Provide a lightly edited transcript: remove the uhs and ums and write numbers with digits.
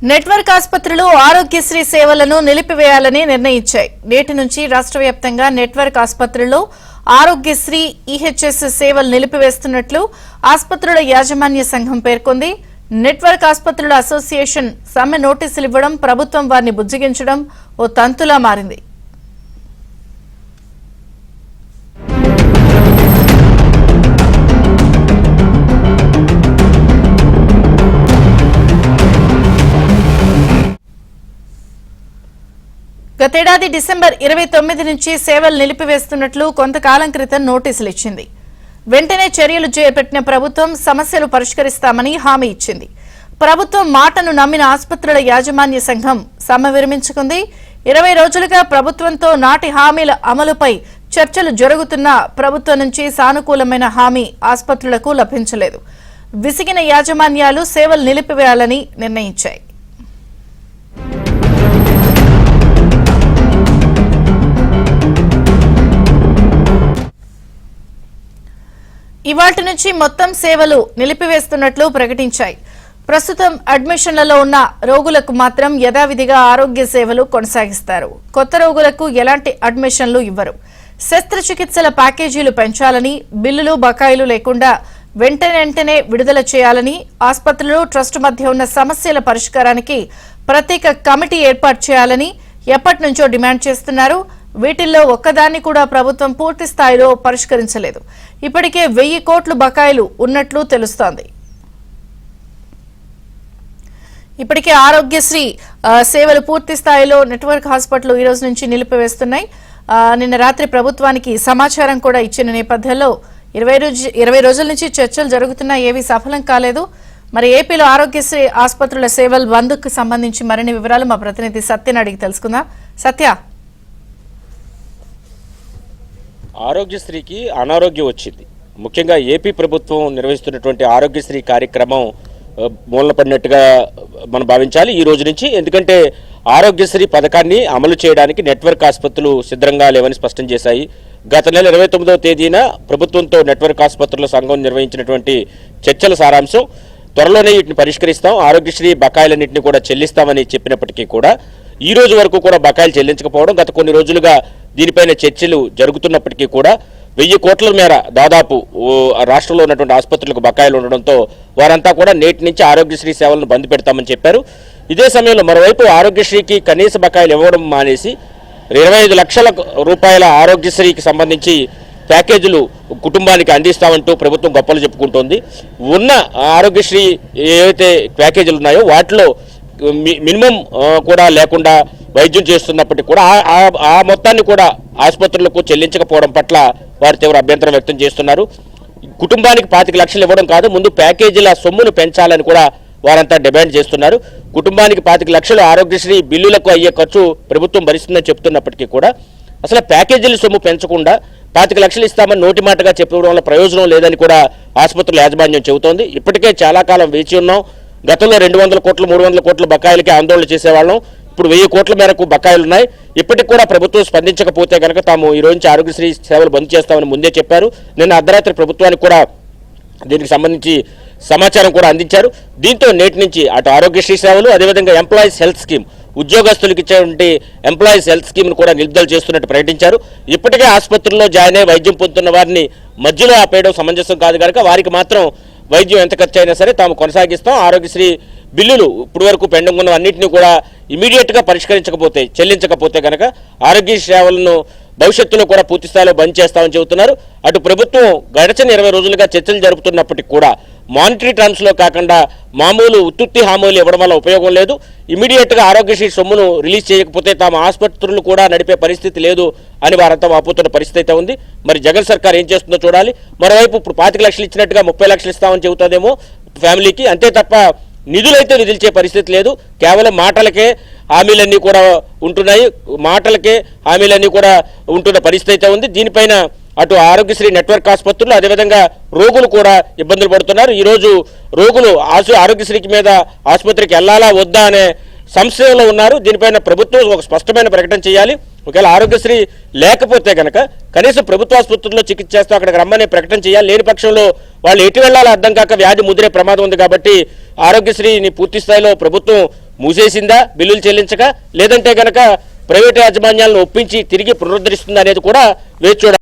Network ఆసుపత్రులు ఆరోగ్యశ్రీ సేవలను నిలిపివేయాలని నిర్ణయించాయి. నేటి నుంచి రాష్ట్ర వ్యాప్తంగా నెట్వర్క్ ఆసుపత్రుల్లో ఆరోగ్యశ్రీ ఈహెచ్ఎస్ సేవలు నిలిపివేస్తున్నట్లు ఆసుపత్రుల యాజమాన్య సంఘం పేర్కొంది. నెట్వర్క్ ఆసుపత్రుల అసోసియేషన్ సమ్మె నోటీసులు ఇవ్వడం, ప్రభుత్వం వారిని బుజ్జగించడం ఓ తంతులా మారింది. గతేడాది డిసెంబర్ 29 నుంచి సేవలు నిలిపివేస్తున్నట్లు కొంతకాలం క్రితం నోటీసులు ఇచ్చింది. వెంటనే చర్యలు చేపట్టిన ప్రభుత్వం సమస్యలు పరిష్కరిస్తామని హామీ ఇచ్చింది. ప్రభుత్వం మాటను నమ్మిన ఆసుపత్రుల యాజమాన్య సంఘం సమ్మె విరమించుకుంది. 20 రోజులుగా ప్రభుత్వంతో నాటి హామీల అమలుపై చర్చలు జరుగుతున్నా ప్రభుత్వం నుంచి సానుకూలమైన హామీ ఆసుపత్రులకు లభించలేదు. విసిగిన యాజమాన్యాలు సేవలు నిలిపివేయాలని నిర్ణయించాయి. ఇవాళ్టి నుంచి మొత్తం సేవలు నిలిపివేస్తున్నట్లు ప్రకటించాయి. ప్రస్తుతం అడ్మిషన్లలో ఉన్న రోగులకు మాత్రం యథావిధిగా ఆరోగ్య సేవలు కొనసాగిస్తారు. కొత్త రోగులకు ఎలాంటి అడ్మిషన్లు ఇవ్వరు. శస్త్రచికిత్సల ప్యాకేజీలు పెంచాలని, బిల్లులు బకాయిలు లేకుండా వెంటనే విడుదల చేయాలని, ఆసుపత్రులు ట్రస్టు మధ్య ఉన్న సమస్యల పరిష్కారానికి ప్రత్యేక కమిటీ ఏర్పాటు చేయాలని ఎప్పటి నుంచో డిమాండ్ చేస్తున్నారు. వీటిల్లో ఒక్కదాన్ని కూడా ప్రభుత్వం పూర్తి స్థాయిలో పరిష్కరించలేదు. ఇప్పటికే 1000 కోట్ల బకాయిలు ఉన్నట్లు తెలుస్తోంది. ఇప్పటికే ఆరోగ్యశ్రీ సేవలు పూర్తి స్థాయిలో నెట్వర్క్ హాస్పిటల్ ఈ రోజు నుంచి నిలిపివేస్తున్నాయి. నిన్న రాత్రి ప్రభుత్వానికి సమాచారం కూడా ఇచ్చిన నేపథ్యంలో 20 రోజుల నుంచి చర్చలు జరుగుతున్నా ఏవి సఫలం కాలేదు. మరి ఏపీలో ఆరోగ్యశ్రీ ఆసుపత్రుల సేవలు బంద్కు సంబంధించి మరిన్ని వివరాలు మా ప్రతినిధి సత్యని అడిగి తెలుసుకుందాం. సత్య, ఆరోగ్యశ్రీకి అనారోగ్యం వచ్చింది. ముఖ్యంగా ఏపీ ప్రభుత్వం నిర్వహిస్తున్నటువంటి ఆరోగ్యశ్రీ కార్యక్రమం మూలన పడినట్టుగా మనం భావించాలి ఈ రోజు నుంచి. ఎందుకంటే ఆరోగ్యశ్రీ పథకాన్ని అమలు చేయడానికి నెట్వర్క్ ఆసుపత్రులు సిద్ధంగా లేవని స్పష్టం చేశాయి. గత నెల 29వ తేదీన ప్రభుత్వంతో నెట్వర్క్ ఆసుపత్రుల సంఘం నిర్వహించినటువంటి చర్చల సారాంశం త్వరలోనే వీటిని పరిష్కరిస్తాం, ఆరోగ్యశ్రీ బకాయిలన్నింటినీ కూడా చెల్లిస్తామని చెప్పినప్పటికీ కూడా ఈ రోజు వరకు కూడా బకాయిలు చెల్లించకపోవడం, గత కొన్ని రోజులుగా దీనిపైన చర్చలు జరుగుతున్నప్పటికీ కూడా 1000 కోట్ల మేర దాదాపు రాష్ట్రంలో ఉన్నటువంటి ఆసుపత్రులకు బకాయిలు ఉండడంతో వారంతా కూడా నేటి నుంచి ఆరోగ్యశ్రీ సేవలను బంద్ పెడతామని చెప్పారు. ఇదే సమయంలో మరోవైపు ఆరోగ్యశ్రీకి కనీస బకాయిలు ఇవ్వడం మానేసి 25 లక్షల రూపాయల ఆరోగ్యశ్రీకి సంబంధించి ప్యాకేజీలు కుటుంబానికి అందిస్తామంటూ ప్రభుత్వం గొప్పలు చెప్పుకుంటోంది. ఉన్న ఆరోగ్యశ్రీ ఏవైతే ప్యాకేజీలు ఉన్నాయో వాటిలో మినిమం కూడా లేకుండా వైద్యం చేస్తున్నప్పటికీ కూడా ఆ మొత్తాన్ని కూడా ఆసుపత్రులకు చెల్లించకపోవడం పట్ల వారు తీవ్ర అభ్యంతరం వ్యక్తం చేస్తున్నారు. కుటుంబానికి 25 లక్షలు ఇవ్వడం కాదు, ముందు ప్యాకేజీల సొమ్మును పెంచాలని కూడా వారంతా డిమాండ్ చేస్తున్నారు. కుటుంబానికి 25 లక్షలు ఆరోగ్యశ్రీ బిల్లులకు అయ్యే ఖర్చు ప్రభుత్వం భరిస్తుందని చెప్తున్నప్పటికీ కూడా అసలు ప్యాకేజీల సొమ్ము పెంచకుండా 25 లక్షలు ఇస్తామని నోటి మాటగా చెప్పడం వల్ల ప్రయోజనం లేదని కూడా ఆసుపత్రుల యాజమాన్యం చెబుతోంది. ఇప్పటికే చాలా కాలం వేచి ఉన్నాం. గతంలో 200 కోట్లు 300 కోట్ల బకాయిలకి ఆందోళన చేసేవాళ్ళం. ఇప్పుడు 1000 కోట్ల మేరకు బకాయిలున్నాయి. ఇప్పటికి కూడా ప్రభుత్వం స్పందించకపోతే కనుక తాము ఈ రోజు నుంచి ఆరోగ్యశ్రీ సేవలు బంద్ చేస్తామని ముందే చెప్పారు. నిన్న అర్ధరాత్రి ప్రభుత్వానికి కూడా దీనికి సంబంధించి సమాచారం కూడా అందించారు. దీంతో నేటి నుంచి అటు ఆరోగ్యశ్రీ సేవలు, అదేవిధంగా ఎంప్లాయీస్ హెల్త్ స్కీమ్, ఉద్యోగస్తులకు ఇచ్చేటువంటి ఎంప్లాయీస్ హెల్త్ స్కీమ్ను కూడా నిలుపుదల చేస్తున్నట్టు ప్రకటించారు. ఇప్పటికే ఆసుపత్రుల్లో జాయిన్ అయ్యి వైద్యం పొందుతున్న వారిని మధ్యలో ఆపేయడం సమంజసం కాదు కనుక వారికి మాత్రం వైద్యం ఎంత ఖర్చు అయినా సరే తాము కొనసాగిస్తాం. ఆరోగ్యశ్రీ బిల్లులు ఇప్పటి వరకు పెండింగ్ ఉన్న అన్నింటినీ కూడా ఇమీడియట్గా చెల్లించకపోతే కనుక ఆరోగ్య సేవలను భవిష్యత్తులో కూడా పూర్తి స్థాయిలో బంద్ చేస్తామని చెబుతున్నారు. అటు ప్రభుత్వం గడిచిన 20 రోజులుగా చర్చలు జరుపుతున్నప్పటికీ కూడా మానిటరీ టర్మ్స్లో కాకుండా మామూలు ఉత్తుత్తి హామీలు ఇవ్వడం వల్ల ఉపయోగం లేదు. ఇమీడియట్గా ఆరోగ్యశ్రీ సొమ్మును రిలీజ్ చేయకపోతే తాము ఆసుపత్రులు కూడా నడిపే పరిస్థితి లేదు అని వారంతా వాపోతున్న పరిస్థితి అయితే ఉంది. మరి జగన్ సర్కార్ ఏం చేస్తుందో చూడాలి. మరోవైపు ఇప్పుడు 25 లక్షలు ఇచ్చినట్టుగా 30 లక్షలు ఇస్తామని చెబుతుందేమో ఫ్యామిలీకి, అంతే తప్ప నిధులైతే నిధులిచ్చే పరిస్థితి లేదు. కేవలం మాటలకే హామీలన్నీ కూడా ఉంటున్నాయి, ఉంటున్న పరిస్థితి అయితే ఉంది. దీనిపైన అటు ఆరోగ్యశ్రీ నెట్వర్క్ ఆసుపత్రులు, అదేవిధంగా రోగులు కూడా ఇబ్బందులు పడుతున్నారు. ఈరోజు రోగులు ఆరోగ్యశ్రీకి మీద ఆసుపత్రికి వెళ్ళాలా వద్దా అనే సంశయంలో ఉన్నారు. దీనిపైన ప్రభుత్వం ఒక స్పష్టమైన ప్రకటన చేయాలి. ఒకవేళ ఆరోగ్యశ్రీ లేకపోతే కనుక కనీసం ప్రభుత్వ ఆసుపత్రుల్లో చికిత్స చేస్తూ అక్కడికి రమ్మనే ప్రకటన చేయాలి. లేని పక్షంలో వాళ్ళు ఎటు వెళ్లాలో అర్థం కాక వ్యాధి ముదిరే ప్రమాదం ఉంది. కాబట్టి ఆరోగ్యశ్రీని పూర్తి స్థాయిలో ప్రభుత్వం మూసేసిందా బిల్లులు చెల్లించక, లేదంటే గనక ప్రైవేటు యాజమాన్యాలను ఒప్పించి తిరిగి పునరుద్ధరిస్తుందా అనేది కూడా వేచి చూడాలి.